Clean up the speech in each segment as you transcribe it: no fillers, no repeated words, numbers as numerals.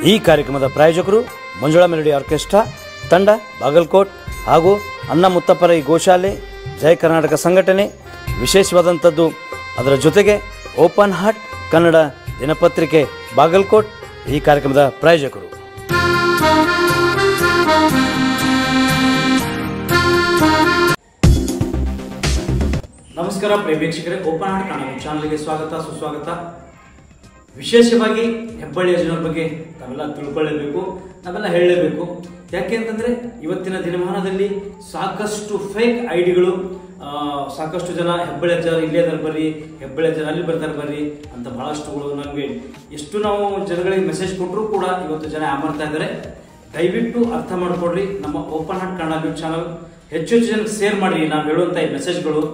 ಈ ಕಾರ್ಯಕ್ರಮದ ಪ್ರಾಯೋಜಕರು ಮಂಜುಳಾ ಮೆಲೋಡಿ ಆರ್ಕೆಸ್ಟ್ರಾ ತಂಡ ಬಾಗಲಕೋಟ್ ಹಾಗೂ ಅಣ್ಣ ಮುತ್ತಪ್ಪರ ಗೋಶಾಲೆ ಜಯ ಕರ್ನಾಟಕ ಸಂಘಟನೆ. ವಿಶೇಷವಾದಂಥದ್ದು ಅದರ ಜೊತೆಗೆ ಓಪನ್ ಹಾರ್ಟ್ ಕನ್ನಡ ದಿನಪತ್ರಿಕೆ ಬಾಗಲಕೋಟ್ ಈ ಕಾರ್ಯಕ್ರಮದ ಪ್ರಾಯೋಜಕರು. ನಮಸ್ಕಾರ ಪ್ರಿಯ ವೀಕ್ಷಕರೇ, ಓಪನ್ ಹಾರ್ಟ್ ಕನ್ನಡ ಚಾನಲ್ಗೆ ಸ್ವಾಗತ ಸುಸ್ವಾಗತ. ವಿಶೇಷವಾಗಿ ಹೆಬ್ಬಳ್ಳಿಯ ಜನರ ಬಗ್ಗೆ ನಾವೆಲ್ಲ ತಿಳ್ಕೊಳ್ಳೇಬೇಕು, ನಾವೆಲ್ಲ ಹೇಳಲೇಬೇಕು. ಯಾಕೆ ಅಂತಂದ್ರೆ ಇವತ್ತಿನ ದಿನಮಾನದಲ್ಲಿ ಸಾಕಷ್ಟು ಫೇಕ್ ಐಡಿಗಳು, ಸಾಕಷ್ಟು ಜನ ಹೆಬ್ಬಳ್ಳಿ ಜನ ಇಲ್ಲೇ ಬರ್ರಿ, ಹೆಬ್ಬಳ್ಳಿ ಜನ ಅಲ್ಲಿ ಬರ್ತಾರೆ ಬರ್ರಿ ಅಂತ ಬಹಳಷ್ಟುಗಳು ನಮಗೆ ಎಷ್ಟು ನಾವು ಜನಗಳಿಗೆ ಮೆಸೇಜ್ ಕೊಟ್ಟರು ಕೂಡ ಇವತ್ತು ಜನ ಯಾಮರ್ತಾ ಇದ್ದಾರೆ. ದಯವಿಟ್ಟು ಅರ್ಥ ಮಾಡ್ಕೊಡ್ರಿ. ನಮ್ಮ open heart Kannada news channel ಹೆಚ್ಚು ಹೆಚ್ಚು ಜನಕ್ಕೆ ಶೇರ್ ಮಾಡಿ ನಾವು ಹೇಳುವಂತ ಈ ಮೆಸೇಜ್ಗಳು.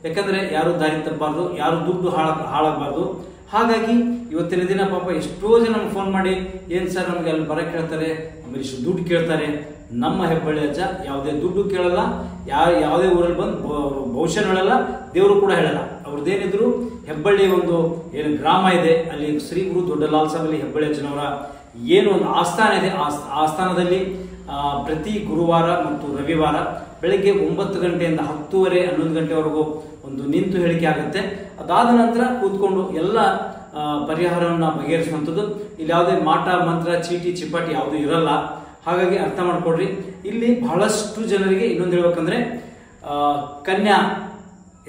ಯಾಕಂದ್ರೆ ಯಾರು ದಾರಿ ತಪ್ಪಬಾರ್ದು, ಯಾರು ದುಡ್ಡು ಹಾಳಾಗಬಾರ್ದು. ಹಾಗಾಗಿ ಇವತ್ತಿನ ದಿನ ಪಾಪ ಎಷ್ಟೋ ಜನ ಫೋನ್ ಮಾಡಿ ಏನ್ ಸರ್ ನಮ್ಗೆ ಅಲ್ಲಿ ಬರಕ್ಕೆ ಹೇಳ್ತಾರೆ, ಆಮೇಲೆ ಇಷ್ಟು ದುಡ್ಡು ಕೇಳ್ತಾರೆ. ನಮ್ಮ ಹೆಬ್ಬಳ್ಳಿ ಅಜ್ಜ ಯಾವುದೇ ದುಡ್ಡು ಕೇಳಲ್ಲ, ಯಾವುದೇ ಊರಲ್ಲಿ ಬಂದು ಭವಿಷ್ಯ ಹೇಳಲ್ಲ, ದೇವರು ಕೂಡ ಹೇಳಲ್ಲ. ಅವ್ರದ್ದೇನಿದ್ರು ಹೆಬ್ಬಳ್ಳಿ ಒಂದು ಏನು ಗ್ರಾಮ ಇದೆ, ಅಲ್ಲಿ ಶ್ರೀ ಗುರು ದೊಡ್ಡಲಾಲ್ ಸಾಬಲಿ ಹೆಬ್ಬಳ್ಳಿ ಅಜ್ಜನವರ ಏನು ಒಂದು ಆಸ್ಥಾನ ಇದೆ, ಆಸ್ಥಾನದಲ್ಲಿ ಪ್ರತಿ ಗುರುವಾರ ಮತ್ತು ರವಿವಾರ ಬೆಳಗ್ಗೆ 9 ಗಂಟೆಯಿಂದ 10:30, 11 ಗಂಟೆವರೆಗೂ ಒಂದು ನಿಂತು ಹೇಳಿಕೆ ಆಗುತ್ತೆ. ಅದಾದ ನಂತರ ಕೂತ್ಕೊಂಡು ಎಲ್ಲ ಪರಿಹಾರವನ್ನು ಬಗೆಹರಿಸುವಂಥದ್ದು. ಇಲ್ಲಿ ಯಾವುದೇ ಮಾಟ ಮಂತ್ರ ಚೀಟಿ ಚಿಪಾಟಿ ಯಾವುದು ಇರಲ್ಲ. ಹಾಗಾಗಿ ಅರ್ಥ ಮಾಡ್ಕೊಡ್ರಿ. ಇಲ್ಲಿ ಬಹಳಷ್ಟು ಜನರಿಗೆ ಇನ್ನೊಂದು ಹೇಳ್ಬೇಕಂದ್ರೆ ಕನ್ಯಾ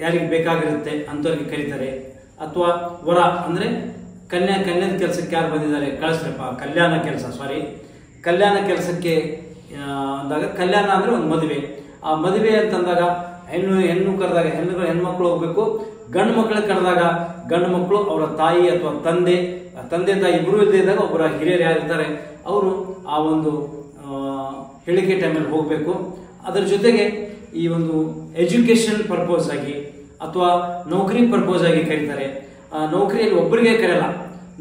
ಯಾರಿಗೆ ಬೇಕಾಗಿರುತ್ತೆ ಅಂತವ್ರಿಗೆ ಕರೀತಾರೆ, ಅಥವಾ ವರ ಅಂದ್ರೆ ಕನ್ಯಾದ ಕೆಲಸಕ್ಕೆ ಯಾರು ಬಂದಿದ್ದಾರೆ ಕಳಿಸ್ರಪ್ಪ, ಕಲ್ಯಾಣ ಕೆಲಸಕ್ಕೆ ಅಂದಾಗ, ಕಲ್ಯಾಣ ಅಂದ್ರೆ ಒಂದು ಮದುವೆ. ಆ ಮದುವೆ ಅಂತಂದಾಗ ಹೆಣ್ಣು ಕರೆದಾಗ ಹೆಣ್ಮಕ್ಳು ಹೋಗ್ಬೇಕು, ಗಂಡು ಮಕ್ಕಳು ಕರೆದಾಗ ಗಂಡು ಮಕ್ಕಳು ಅವರ ತಾಯಿ ಅಥವಾ ತಂದೆ ತಾಯಿ ಇಬ್ಬರು ಇಲ್ಲದೆ ಇದ್ದಾಗ ಒಬ್ಬರ ಹಿರಿಯರು ಯಾರಿರ್ತಾರೆ ಅವರು ಆ ಒಂದು ಹೇಳಿಕೆ ಟೈಮಲ್ಲಿ ಹೋಗ್ಬೇಕು. ಅದರ ಜೊತೆಗೆ ಈ ಒಂದು ಎಜುಕೇಶನ್ ಪರ್ಪೋಸ್ ಆಗಿ ಅಥವಾ ನೌಕರಿ ಪರ್ಪೋಸ್ ಆಗಿ ಕರೀತಾರೆ. ನೌಕರಿಯಲ್ಲಿ ಒಬ್ಬರಿಗೆ ಕರೆಯಲ್ಲ,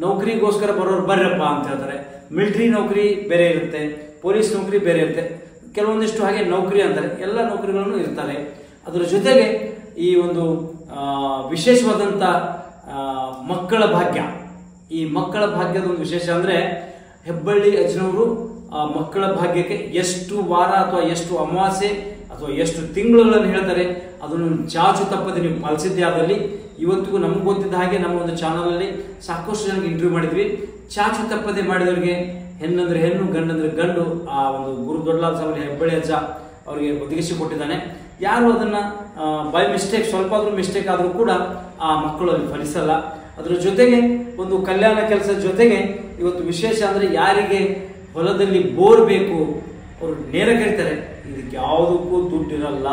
ನೌಕರಿಗೋಸ್ಕರ ಬರೋರು ಬರ್ರಪ್ಪ ಅಂತ ಹೇಳ್ತಾರೆ. ಮಿಲಿಟರಿ ನೌಕರಿ ಬೇರೆ ಇರುತ್ತೆ, ಪೊಲೀಸ್ ನೌಕರಿ ಬೇರೆ ಇರುತ್ತೆ, ಕೆಲವೊಂದಿಷ್ಟು ಹಾಗೆ ನೌಕರಿ ಅಂತಾರೆ. ಎಲ್ಲ ನೌಕರಿಗಳನ್ನು ಇರ್ತಾರೆ. ಅದರ ಜೊತೆಗೆ ಈ ಒಂದು ವಿಶೇಷವಾದಂಥ ಮಕ್ಕಳ ಭಾಗ್ಯ, ಈ ಮಕ್ಕಳ ಭಾಗ್ಯದ ಒಂದು ವಿಶೇಷ ಅಂದ್ರೆ ಹೆಬ್ಬಳ್ಳಿ ಅಜ್ಜನವರು ಮಕ್ಕಳ ಭಾಗ್ಯಕ್ಕೆ ಎಷ್ಟು ವಾರ ಅಥವಾ ಎಷ್ಟು ಅಮಾವಾಸ್ಯೆ ಅಥವಾ ಎಷ್ಟು ತಿಂಗಳುಗಳನ್ನು ಹೇಳ್ತಾರೆ, ಅದನ್ನು ಚಾಚು ತಪ್ಪದೆ ನೀವು ಪಾಲಿಸಿದ್ದೇ ಆದಲ್ಲಿ ಇವತ್ತಿಗೂ ನಮ್ಗೆ ಗೊತ್ತಿದ್ದ ಹಾಗೆ ನಮ್ಮ ಒಂದು ಚಾನಲಲ್ಲಿ ಸಾಕಷ್ಟು ಜನಕ್ಕೆ ಇಂಟರ್ವ್ಯೂ ಮಾಡಿದ್ವಿ. ಚಾಚು ತಪ್ಪದೆ ಮಾಡಿದವರಿಗೆ ಹೆಣ್ಣಂದ್ರೆ ಹೆಣ್ಣು, ಗಂಡಂದ್ರೆ ಗಂಡು ಆ ಒಂದು ಗುರು ದೊಡ್ಡಲಾಲ್ ಸಾಬಲಿ ಹೆಬ್ಬಳ್ಳಿ ಅಜ್ಜ ಅವರಿಗೆ ಒದಗಿಸಿ ಕೊಟ್ಟಿದ್ದಾನೆ. ಯಾರು ಅದನ್ನ ಬೈ ಮಿಸ್ಟೇಕ್, ಸ್ವಲ್ಪ ಆದ್ರೂ ಮಿಸ್ಟೇಕ್ ಆದ್ರೂ ಕೂಡ ಆ ಮಕ್ಕಳು ಅಲ್ಲಿ ಫಲಿಸಲ್ಲ. ಅದ್ರ ಜೊತೆಗೆ ಒಂದು ಕಲ್ಯಾಣ ಕೆಲಸದ ಜೊತೆಗೆ ಇವತ್ತು ವಿಶೇಷ ಅಂದ್ರೆ ಯಾರಿಗೆ ಹೊಲದಲ್ಲಿ ಬೋರ್ ಬೇಕು ಅವರು ನೇರ ಕರೀತಾರೆ. ಇದಕ್ಕೆ ಯಾವುದಕ್ಕೂ ದುಡ್ಡಿರಲ್ಲ,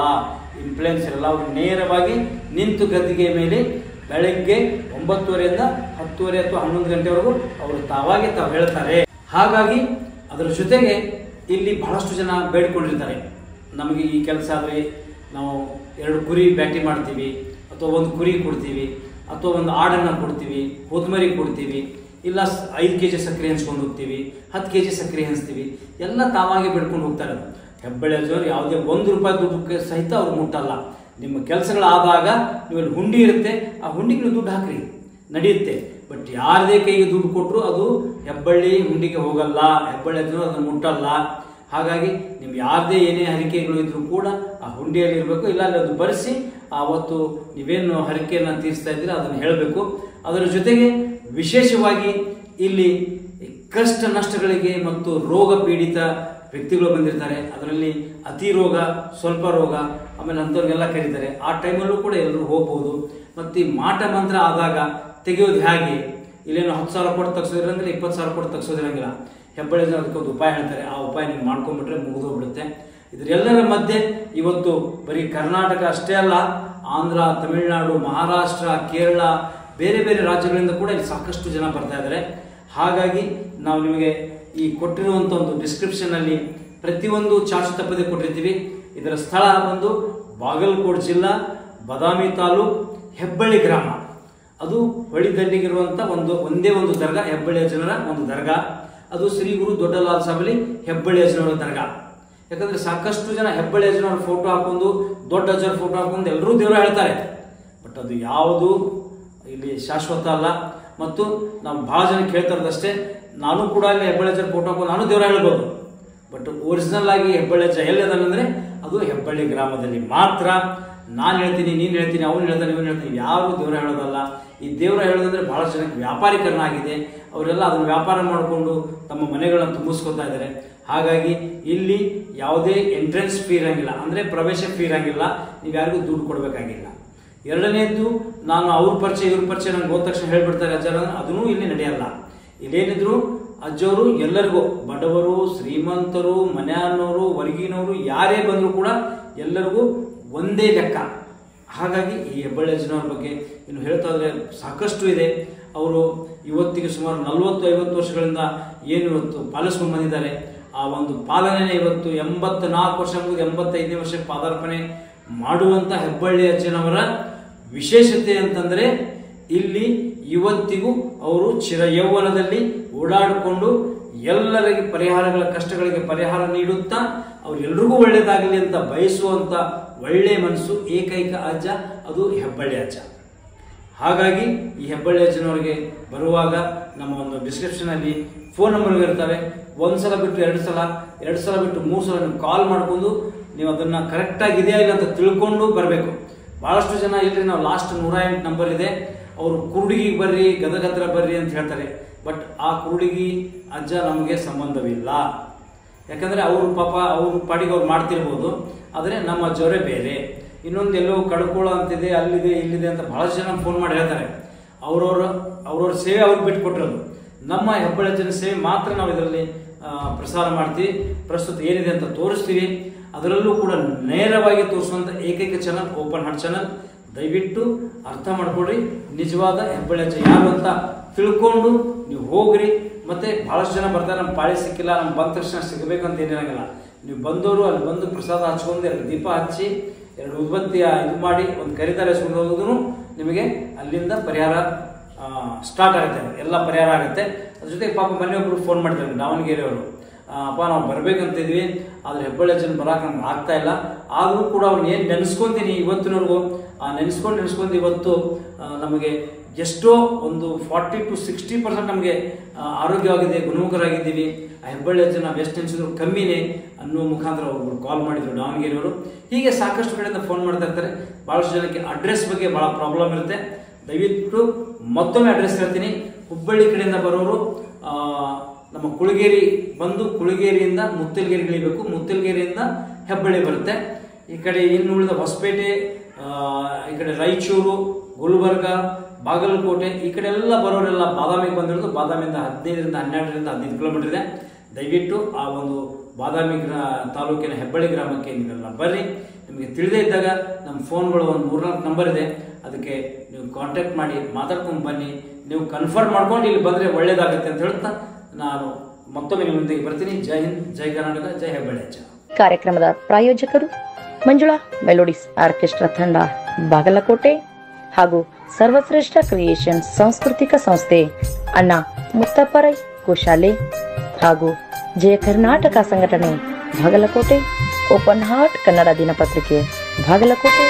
ಇನ್ಫ್ಲೂಯೆನ್ಸ್ ಇರಲ್ಲ. ಅವರು ನೇರವಾಗಿ ನಿಂತು ಗದ್ದಿಗೆ ಮೇಲೆ ಬೆಳಗ್ಗೆ 9:30 10:30 ಅಥವಾ 11 ಗಂಟೆವರೆಗೂ ಅವರು ತಾವು ಹೇಳ್ತಾರೆ. ಹಾಗಾಗಿ ಅದರ ಜೊತೆಗೆ ಇಲ್ಲಿ ಬಹಳಷ್ಟು ಜನ ಬೇಡ್ಕೊಂಡಿರ್ತಾರೆ, ನಮಗೆ ಈ ಕೆಲಸ ಆದರೆ ನಾವು 2 ಕುರಿ ಬ್ಯಾಟಿ ಮಾಡ್ತೀವಿ, ಅಥವಾ 1 ಕುರಿ ಕೊಡ್ತೀವಿ, ಅಥವಾ 1 ಆಡನ್ನು ಕೊಡ್ತೀವಿ, ಹೋದ್ಮರಿ ಕೊಡ್ತೀವಿ, ಇಲ್ಲ 5 kg ಸಕ್ಕರೆ ಹಂಚ್ಕೊಂಡು ಹೋಗ್ತೀವಿ, 10 kg ಸಕ್ಕರೆ ಹಂಚ್ತೀವಿ, ಎಲ್ಲ ತಾವಾಗೆ ಬೇಡ್ಕೊಂಡು ಹೋಗ್ತಾರೆ. ಹೆಬ್ಬಳ್ಳಿ ಅಜ್ಜವರು ಯಾವುದೇ 1 ರೂಪಾಯಿ ದುಡ್ಡು ಸಹಿತ ಅವ್ರು ಮುಟ್ಟಲ್ಲ. ನಿಮ್ಮ ಕೆಲಸಗಳಾದಾಗ ನೀವಲ್ಲಿ ಹುಂಡಿ ಇರುತ್ತೆ, ಆ ಹುಂಡಿಗೆ ದುಡ್ಡು ಹಾಕ್ರಿ ನಡೆಯುತ್ತೆ. ಬಟ್ ಯಾರದೇ ಕೈಗೆ ದುಡ್ಡು ಕೊಟ್ಟರು ಅದು ಹೆಬ್ಬಳ್ಳಿ ಹುಂಡಿಗೆ ಹೋಗಲ್ಲ, ಹೆಬ್ಬಳ್ಳಿ ಅಜ್ಜನವರು ಅದನ್ನು ಮುಟ್ಟಲ್ಲ. ಹಾಗಾಗಿ ನಿಮ್ಗೆ ಯಾರದೇ ಏನೇ ಹರಿಕೆಗಳು ಇದ್ರೂ ಕೂಡ ಆ ಹುಂಡಿಯಲ್ಲಿ ಇರಬೇಕು, ಇಲ್ಲ ಅಲ್ಲಿ ಅದು ಬರೆಸಿ ಅವತ್ತು ನೀವೇನು ಹರಿಕೆಯನ್ನು ತೀರಿಸ್ತಾ ಇದ್ದೀರಾ ಅದನ್ನು ಹೇಳಬೇಕು. ಅದರ ಜೊತೆಗೆ ವಿಶೇಷವಾಗಿ ಇಲ್ಲಿ ಕಷ್ಟ ನಷ್ಟಗಳಿಗೆ ಮತ್ತು ರೋಗ ಪೀಡಿತ ವ್ಯಕ್ತಿಗಳು ಬಂದಿರ್ತಾರೆ. ಅದರಲ್ಲಿ ಅತಿ ರೋಗ, ಸ್ವಲ್ಪ ರೋಗ, ಆಮೇಲೆ ಅಂಥವ್ರಿಗೆಲ್ಲ ಕರೀತಾರೆ. ಆ ಟೈಮಲ್ಲೂ ಕೂಡ ಎಲ್ಲರೂ ಹೋಗ್ಬೋದು. ಮತ್ತು ಈ ಮಾಟ ಮಂತ್ರ ಆದಾಗ ತೆಗೆಯೋದು ಹೇಗೆ, ಇಲ್ಲೇನು 10,000 ಕೊಟ್ಟು ತೆಗ್ಸೋದಿರಂಗಿಲ್ಲ, 20,000 ಕೊಟ್ಟು ತೆಗ್ಸೋದಿರಂಗಿಲ್ಲ. ಹೆಬ್ಬಳ್ಳಿ ಅದಕ್ಕೆ ಒಂದು ಉಪಾಯ ಹೇಳ್ತಾರೆ. ಆ ಉಪಾಯ ನೀವು ಮಾಡ್ಕೊಂಡ್ಬಿಟ್ರೆ ಮುಗಿದೋಗ್ಬಿಡುತ್ತೆ. ಇದರೆಲ್ಲರ ಮಧ್ಯೆ ಇವತ್ತು ಬರೀ ಕರ್ನಾಟಕ ಅಷ್ಟೇ ಅಲ್ಲ, ಆಂಧ್ರ, ತಮಿಳುನಾಡು, ಮಹಾರಾಷ್ಟ್ರ, ಕೇರಳ, ಬೇರೆ ಬೇರೆ ರಾಜ್ಯಗಳಿಂದ ಕೂಡ ಇಲ್ಲಿ ಸಾಕಷ್ಟು ಜನ ಬರ್ತಾ ಇದ್ದಾರೆ. ಹಾಗಾಗಿ ನಾವು ನಿಮಗೆ ಈ ಕೊಟ್ಟಿರುವಂಥ ಒಂದು ಡಿಸ್ಕ್ರಿಪ್ಷನ್ ಅಲ್ಲಿ ಪ್ರತಿಯೊಂದು ಚಾಚು ತಪ್ಪದೆ ಕೊಟ್ಟಿರ್ತೀವಿ. ಇದರ ಸ್ಥಳ ಬಂದು ಬಾಗಲಕೋಟ್ ಜಿಲ್ಲಾ, ಬದಾಮಿ ತಾಲೂಕ್, ಹೆಬ್ಬಳ್ಳಿ ಗ್ರಾಮ. ಅದು ಹೊಳಿದಂಡಿಗಿರುವಂತ ಒಂದೇ ಒಂದು ದರ್ಗಾ, ಹೆಬ್ಬಳ್ಳಿ ಅಜ್ಜನರ ಒಂದು ದರ್ಗಾ. ಅದು ಶ್ರೀ ಗುರು ದೊಡ್ಡಲಾಲ್ ಸಾಬಲಿ ಹೆಬ್ಬಳ್ಳಿ ಅಜ್ಜನವರ ದರ್ಗಾ. ಯಾಕಂದ್ರೆ ಸಾಕಷ್ಟು ಜನ ಹೆಬ್ಬಳ್ಳಿ ಅಜ್ಜನವರ ಫೋಟೋ ಹಾಕೊಂಡು, ದೊಡ್ಡ ಅಜ್ಜರ ಫೋಟೋ ಹಾಕೊಂಡು ಎಲ್ಲರೂ ದೇವರ ಹೇಳ್ತಾರೆ. ಬಟ್ ಅದು ಯಾವುದು ಇಲ್ಲಿ ಶಾಶ್ವತ ಅಲ್ಲ. ಮತ್ತು ನಾವು ಬಹಳ ಜನ ಕೇಳ್ತಾರದಷ್ಟೇ, ನಾನು ಕೂಡ ಅಲ್ಲಿ ಹೆಬ್ಬಳ್ಳಿ ಅಜ್ಜನ ಫೋಟೋ ಹಾಕೊಂಡು ನಾನು ದೇವರ ಹೇಳ್ಬೋದು. ಬಟ್ ಒರಿಜಿನಲ್ ಆಗಿ ಹೆಬ್ಬಳ್ಳಿ ಅಜ್ಜ ಎಲ್ಲಿದಾನಂದ್ರೆ ಅದು ಹೆಬ್ಬಳ್ಳಿ ಗ್ರಾಮದಲ್ಲಿ ಮಾತ್ರ. ನಾನು ಹೇಳ್ತೀನಿ, ನೀನು ಹೇಳ್ತೀನಿ, ಅವ್ನು ಹೇಳ್ತಾನೆ, ಇವನು ಹೇಳ್ತೀನಿ, ಯಾರು ದೇವರ ಹೇಳೋದಲ್ಲ. ಈ ದೇವರ ಹೇಳೋದಂದ್ರೆ ಬಹಳ ಜನಕ್ಕೆ ವ್ಯಾಪಾರೀಕರಣ ಆಗಿದೆ. ಅವರೆಲ್ಲ ಅದನ್ನು ವ್ಯಾಪಾರ ಮಾಡಿಕೊಂಡು ತಮ್ಮ ಮನೆಗಳನ್ನು ತುಂಬಿಸ್ಕೊತಾ ಇದ್ದಾರೆ. ಹಾಗಾಗಿ ಇಲ್ಲಿ ಯಾವುದೇ ಎಂಟ್ರೆನ್ಸ್ ಫೀ ಇರಂಗಿಲ್ಲ, ಅಂದರೆ ಪ್ರವೇಶ ಫೀ ಇರಂಗಿಲ್ಲ. ನೀವು ಯಾರಿಗೂ ದುಡ್ಡು ಕೊಡಬೇಕಾಗಿಲ್ಲ. ಎರಡನೇದ್ದು, ನಾನು ಅವ್ರ ಪರಿಚಯ ಇವ್ರ ಪರಿಚಯ ನಂಗೆ ಹೋದ ತಕ್ಷಣ ಹೇಳ್ಬಿಡ್ತಾರೆ ಅಜ್ಜರ, ಅದನ್ನೂ ಇಲ್ಲಿ ನಡೆಯಲ್ಲ. ಇಲ್ಲೇನಿದ್ರು ಅಜ್ಜವರು ಎಲ್ಲರಿಗೂ, ಬಡವರು, ಶ್ರೀಮಂತರು, ಮನೆಯನ್ನವರು, ಹೊರಗಿನವರು ಯಾರೇ ಬಂದರೂ ಕೂಡ ಎಲ್ಲರಿಗೂ ಒಂದೇ ಲೆಕ್ಕ. ಹಾಗಾಗಿ ಈ ಹೆಬ್ಬಳ್ಳಿ ಅಜ್ಜನವ್ರ ಬಗ್ಗೆ ಇನ್ನು ಹೇಳ್ತಾ ಇದ್ರೆ ಸಾಕಷ್ಟು ಇದೆ. ಅವರು ಇವತ್ತಿಗೆ ಸುಮಾರು 40-50 ವರ್ಷಗಳಿಂದ ಏನು ಇವತ್ತು ಪಾಲಿಸ್ಕೊಂಡು ಬಂದಿದ್ದಾರೆ. ಆ ಒಂದು ಪಾಲನೆ ಇವತ್ತು 84 ವರ್ಷ ಮುಗಿದು 85ನೇ ವರ್ಷಕ್ಕೆ ಪಾದಾರ್ಪಣೆ ಮಾಡುವಂಥ ಹೆಬ್ಬಳ್ಳಿ ಅಜ್ಜನವರ ವಿಶೇಷತೆ ಅಂತಂದರೆ ಇಲ್ಲಿ ಇವತ್ತಿಗೂ ಅವರು ಚಿರಯೌವನದಲ್ಲಿ ಓಡಾಡಿಕೊಂಡು ಎಲ್ಲರಿಗೆ ಪರಿಹಾರಗಳ ಕಷ್ಟಗಳಿಗೆ ಪರಿಹಾರ ನೀಡುತ್ತಾ ಅವರೆಲ್ಲರಿಗೂ ಒಳ್ಳೆಯದಾಗಲಿ ಅಂತ ಬಯಸುವಂಥ ಒಳ್ಳೆಯ ಮನಸ್ಸು ಏಕೈಕ ಅಜ್ಜ ಅದು ಹೆಬ್ಬಳ್ಳಿ ಅಜ್ಜ. ಹಾಗಾಗಿ ಈ ಹೆಬ್ಬಳ್ಳಿ ಅಜ್ಜನವರಿಗೆ ಬರುವಾಗ ನಮ್ಮ ಒಂದು ಡಿಸ್ಕ್ರಿಪ್ಷನಲ್ಲಿ ಫೋನ್ ನಂಬರ್ಗಳು ಇರ್ತವೆ. ಒಂದು ಸಲ ಬಿಟ್ಟು 2 ಸಲ, 2 ಸಲ ಬಿಟ್ಟು 3 ಸಲ ನೀವು ಕಾಲ್ ಮಾಡಿಕೊಂಡು ನೀವು ಅದನ್ನು ಕರೆಕ್ಟಾಗಿ ಇದೆಯಾ ಇಲ್ಲ ಅಂತ ತಿಳ್ಕೊಂಡು ಬರಬೇಕು. ಭಾಳಷ್ಟು ಜನ ಇಲ್ಲರಿ ನಾವು ಲಾಸ್ಟ್ 108 ನಂಬರ್ ಇದೆ, ಅವರು ಕುರುಡಿಗೆ ಬರ್ರಿ, ಗದಗ ಹತ್ರ ಬರ್ರಿ ಅಂತ ಹೇಳ್ತಾರೆ. ಬಟ್ ಆ ಕುರುಡಿಗಿ ಅಜ್ಜ ನಮಗೆ ಸಂಬಂಧವಿಲ್ಲ. ಯಾಕಂದರೆ ಅವರು ಪಾಪ ಅವ್ರ ಪಾಡಿಗೆ ಅವ್ರು ಮಾಡ್ತಿರ್ಬೋದು, ಆದರೆ ನಮ್ಮ ಅಜ್ಜವರೇ ಬೇರೆ. ಇನ್ನೊಂದು ಎಲ್ಲೋ ಕಡ್ಕೋಳ ಅಂತಿದೆ, ಅಲ್ಲಿದೆ, ಇಲ್ಲಿದೆ ಅಂತ ಭಾಳಷ್ಟು ಜನ ಫೋನ್ ಮಾಡಿ ಹೇಳ್ತಾರೆ. ಅವ್ರವ್ರ ಸೇವೆ ಅವ್ರಿಗೆ ಬಿಟ್ಕೊಟ್ಟಿರೋದು. ನಮ್ಮ ಹೆಬ್ಬಳ್ಳಿ ಅಜ್ಜನ ಸೇವೆ ಮಾತ್ರ ನಾವು ಇದರಲ್ಲಿ ಪ್ರಸಾರ ಮಾಡ್ತೀವಿ. ಪ್ರಸ್ತುತ ಏನಿದೆ ಅಂತ ತೋರಿಸ್ತೀವಿ. ಅದರಲ್ಲೂ ಕೂಡ ನೇರವಾಗಿ ತೋರಿಸುವಂಥ ಏಕೈಕ ಚಾನಲ್ ಓಪನ್ ಹಾರ್ಟ್ ಚಾನಲ್. ದಯವಿಟ್ಟು ಅರ್ಥ ಮಾಡ್ಕೊಡ್ರಿ, ನಿಜವಾದ ಹೆಬ್ಬಳ್ಳಿ ಅಜ್ಜ ಯಾರು ಅಂತ ತಿಳ್ಕೊಂಡು ನೀವು ಹೋಗ್ರಿ. ಮತ್ತೆ ಬಹಳಷ್ಟು ಜನ ಬರ್ತಾರೆ, ನಮ್ಮ ಪಾಳಿ ಸಿಕ್ಕಿಲ್ಲ, ನಮ್ಮ ಬಂದ ತಕ್ಷಣ ಸಿಗಬೇಕಂತ ಏನಿರಂಗಿಲ್ಲ. ನೀವು ಬಂದವರು ಅಲ್ಲಿ ಬಂದು ಪ್ರಸಾದ ಹಚ್ಕೊಂಡು 2 ದೀಪ ಹಚ್ಚಿ 2 ಉದ್ಬತ್ತಿ ಇದು ಮಾಡಿ ಒಂದು ಕರಿತಾರೆ ಎಸ್ಕೊಂಡು ಹೋಗೋದು ನಿಮಗೆ ಅಲ್ಲಿಂದ ಪರಿಹಾರ ಸ್ಟಾರ್ಟ್ ಆಗುತ್ತೆ. ಎಲ್ಲ ಪರಿಹಾರ ಆಗುತ್ತೆ. ಅದ್ರ ಜೊತೆಗೆ ಪಾಪ ಮನೆಯೊಬ್ಬರು ಫೋನ್ ಮಾಡ್ತಾರೆ ದಾವಣಗೆರೆಯವರು, ಅಪ್ಪ ನಾವು ಬರ್ಬೇಕಂತಿದ್ವಿ, ಆದರೆ ಹೆಬ್ಬಳ್ಳಿ ಅಜ್ಜನ ಬರೋಕೆ ನಮ್ಗೆ ಆಗ್ತಾ ಇಲ್ಲ. ಆದರೂ ಕೂಡ ಅವ್ನು ಏನು ನೆನೆಸ್ಕೊಂತೀನಿ ಇವತ್ತಿನವರೆಗೂ, ನೆನೆಸ್ಕೊಂಡು ಇವತ್ತು ನಮಗೆ ಎಷ್ಟೋ ಒಂದು 40-60% ನಮಗೆ ಆರೋಗ್ಯವಾಗಿದೆ, ಗುಣಮುಖರಾಗಿದ್ದೀವಿ. ಆ ಹೆಬ್ಬಳ್ಳಿ ಅಜ್ಜನ ನಾವು ಎಷ್ಟು ನೆನೆಸಿದ್ರು ಕಮ್ಮಿನೇ ಅನ್ನೋ ಮುಖಾಂತರ ಒಬ್ಬರು ಕಾಲ್ ಮಾಡಿದ್ರು ದಾವಣಗೆರೆಯವರು. ಹೀಗೆ ಸಾಕಷ್ಟು ಕಡೆಯಿಂದ ಫೋನ್ ಮಾಡ್ತಾ ಇರ್ತಾರೆ. ಭಾಳಷ್ಟು ಜನಕ್ಕೆ ಅಡ್ರೆಸ್ ಬಗ್ಗೆ ಭಾಳ ಪ್ರಾಬ್ಲಮ್ ಇರುತ್ತೆ. ದಯವಿಟ್ಟು ಮತ್ತೊಮ್ಮೆ ಅಡ್ರೆಸ್ ಹೇಳ್ತೀನಿ. ಹುಬ್ಬಳ್ಳಿ ಕಡೆಯಿಂದ ಬರೋರು ನಮ್ಮ ಕುಳಗೇರಿ ಬಂದು ಕುಳಗೇರಿಯಿಂದ ಮುತ್ತಲಗಿರಿ ಇಳಿಬೇಕು, ಮುತ್ತಲಗಿರಿಯಿಂದ ಹೆಬ್ಬಳ್ಳಿ ಬರುತ್ತೆ. ಈ ಕಡೆ ಇನ್ನು ಉಳಿದ ಹೊಸಪೇಟೆ, ಈ ಕಡೆ ರಾಯಚೂರು, ಗುಲ್ಬರ್ಗ, ಬಾಗಲಕೋಟೆ ಈ ಕಡೆ ಎಲ್ಲ ಬರೋರೆಲ್ಲ ಬಾದಾಮಿಗೆ ಬಂದಿರೋದು. ಬಾದಾಮಿಯಿಂದ 12-15 ಕಿಲೋಮೀಟರ್ ಇದೆ. ದಯವಿಟ್ಟು ಆ ಒಂದು ಬಾದಾಮಿ ತಾಲೂಕಿನ ಹೆಬ್ಬಳ್ಳಿ ಗ್ರಾಮಕ್ಕೆ ನೀವೆಲ್ಲ ಬರ್ರಿ. ನಿಮಗೆ ತಿಳಿದೇ ಇದ್ದಾಗ ನಮ್ಮ ಫೋನ್ಗಳು ಒಂದು 3-4 ನಂಬರ್ ಇದೆ, ಅದಕ್ಕೆ ನೀವು ಕಾಂಟ್ಯಾಕ್ಟ್ ಮಾಡಿ ಮಾತಾಡ್ಕೊಂಡು ಬನ್ನಿ. ನೀವು ಕನ್ಫರ್ಮ್ ಮಾಡ್ಕೊಂಡು ಇಲ್ಲಿ ಬಂದರೆ ಒಳ್ಳೇದಾಗುತ್ತೆ ಅಂತ ಹೇಳ್ತಾ ನಾನು ಮತ್ತೊಮ್ಮೆ ನಿಮ್ಮೊಂದಿಗೆ ಬರ್ತೀನಿ. ಜೈ ಹಿಂದ್, ಜೈ ಕರ್ನಾಟಕ, ಜೈ ಹೆಬ್ಬಳ್ಳಿ ಅಜ್ಜ. ಕಾರ್ಯಕ್ರಮದ ಪ್ರಾಯೋಜಕರು ಮಂಜುಳಾ ಮೆಲೋಡಿಸ್ ಆರ್ಕೆಸ್ಟ್ರಾ ತಂಡ ಬಾಗಲಕೋಟೆ ಹಾಗೂ ಸರ್ವಶ್ರೇಷ್ಠ ಕ್ರಿಯೇಷನ್ ಸಾಂಸ್ಕೃತಿಕ ಸಂಸ್ಥೆ ಅಣ್ಣ ಮುತ್ತಪ್ಪರೈ ಗೋಶಾಲೆ ಹಾಗೂ ಜಯ ಕರ್ನಾಟಕ ಸಂಘಟನೆ ಬಾಗಲಕೋಟೆ, ಓಪನ್ ಹಾರ್ಟ್ ಕನ್ನಡ ದಿನಪತ್ರಿಕೆ ಬಾಗಲಕೋಟೆ.